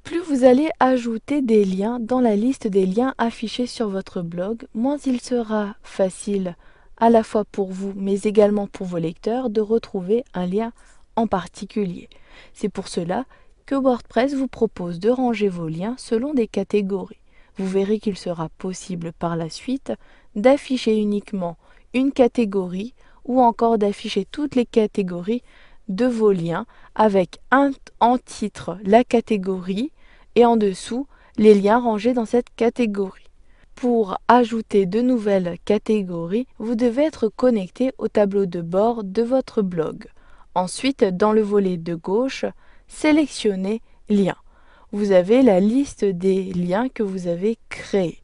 Plus vous allez ajouter des liens dans la liste des liens affichés sur votre blog, moins il sera facile à la fois pour vous mais également pour vos lecteurs de retrouver un lien en particulier. C'est pour cela que WordPress vous propose de ranger vos liens selon des catégories. Vous verrez qu'il sera possible par la suite d'afficher uniquement une catégorie ou encore d'afficher toutes les catégories de vos liens avec en titre la catégorie et en dessous les liens rangés dans cette catégorie. Pour ajouter de nouvelles catégories, vous devez être connecté au tableau de bord de votre blog. Ensuite, dans le volet de gauche, sélectionnez Liens. Vous avez la liste des liens que vous avez créés.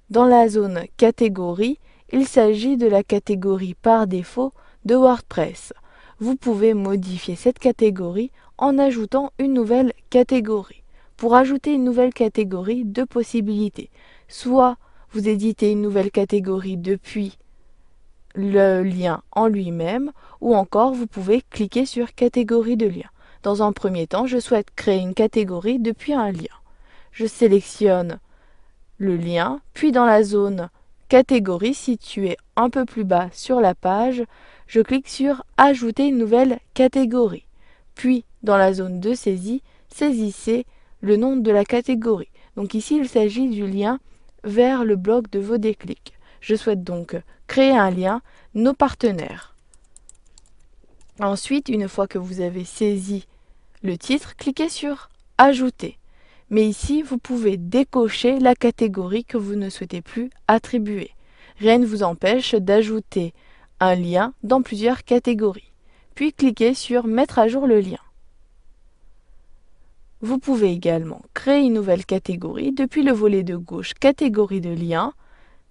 Dans la zone catégorie, il s'agit de la catégorie par défaut de WordPress. Vous pouvez modifier cette catégorie en ajoutant une nouvelle catégorie. Pour ajouter une nouvelle catégorie, deux possibilités. Soit vous éditez une nouvelle catégorie depuis le lien en lui-même, ou encore vous pouvez cliquer sur catégorie de lien. Dans un premier temps, je souhaite créer une catégorie depuis un lien. Je sélectionne le lien, puis dans la zone catégorie située un peu plus bas sur la page, je clique sur ajouter une nouvelle catégorie. Puis dans la zone de saisie, saisissez le nom de la catégorie. Donc ici il s'agit du lien vers le blog de vos déclics. Je souhaite donc créer un lien, nos partenaires. Ensuite, une fois que vous avez saisi le titre, cliquez sur ajouter. Mais ici, vous pouvez décocher la catégorie que vous ne souhaitez plus attribuer. Rien ne vous empêche d'ajouter un lien dans plusieurs catégories. Puis cliquez sur mettre à jour le lien. Vous pouvez également créer une nouvelle catégorie depuis le volet de gauche catégorie de liens.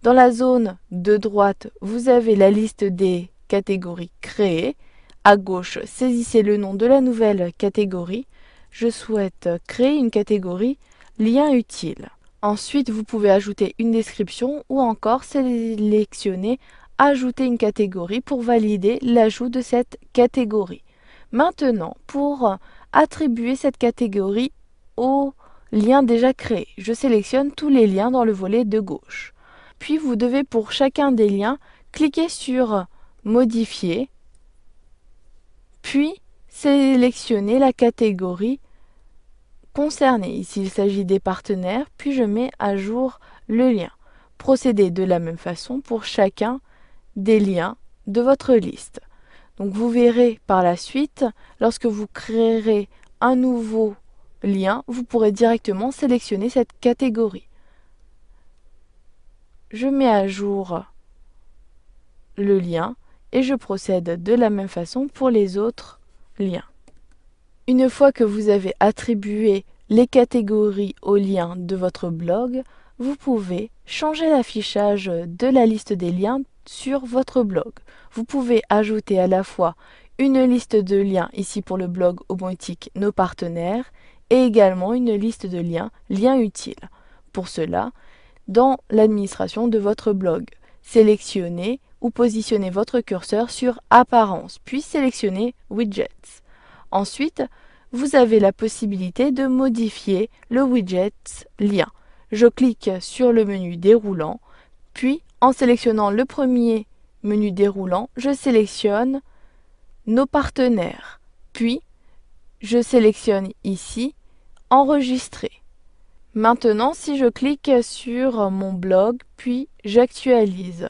Dans la zone de droite, vous avez la liste des catégories créées. À gauche, saisissez le nom de la nouvelle catégorie. Je souhaite créer une catégorie lien utile. Ensuite, vous pouvez ajouter une description ou encore sélectionner ajouter une catégorie pour valider l'ajout de cette catégorie. Maintenant, pour attribuer cette catégorie aux liens déjà créés, je sélectionne tous les liens dans le volet de gauche. Puis vous devez pour chacun des liens cliquer sur modifier, puis sélectionner la catégorie concernée. Ici il s'agit des partenaires, puis je mets à jour le lien. Procédez de la même façon pour chacun des liens de votre liste. Donc vous verrez par la suite, lorsque vous créerez un nouveau lien, vous pourrez directement sélectionner cette catégorie. Je mets à jour le lien et je procède de la même façon pour les autres liens. Une fois que vous avez attribué les catégories aux liens de votre blog, vous pouvez changer l'affichage de la liste des liens sur votre blog. Vous pouvez ajouter à la fois une liste de liens ici pour le blog Omotique Nos partenaires et également une liste de liens utiles. Pour cela, dans l'administration de votre blog, sélectionnez ou positionnez votre curseur sur Apparence, puis sélectionnez Widgets. Ensuite, vous avez la possibilité de modifier le widget lien. Je clique sur le menu déroulant, puis en sélectionnant le premier menu déroulant, je sélectionne nos partenaires. Puis, je sélectionne ici Enregistrer. Maintenant, si je clique sur mon blog, puis j'actualise,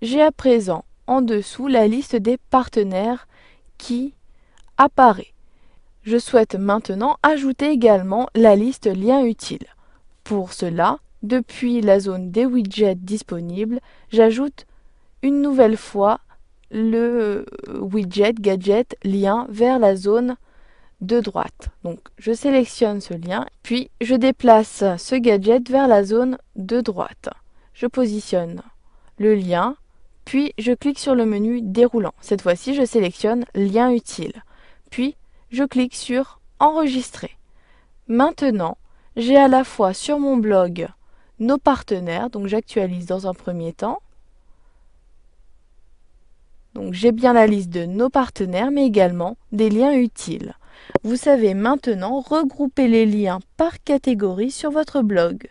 j'ai à présent en dessous la liste des partenaires qui apparaît. Je souhaite maintenant ajouter également la liste liens utiles. Pour cela, depuis la zone des widgets disponibles, j'ajoute une nouvelle fois le widget gadget lien vers la zone de droite. Donc je sélectionne ce lien, puis je déplace ce gadget vers la zone de droite. Je positionne le lien, puis je clique sur le menu déroulant. Cette fois-ci, je sélectionne lien utile. Puis je clique sur enregistrer. Maintenant, j'ai à la fois sur mon blog nos partenaires, donc j'actualise dans un premier temps. Donc j'ai bien la liste de nos partenaires, mais également des liens utiles. Vous savez maintenant regrouper les liens par catégorie sur votre blog.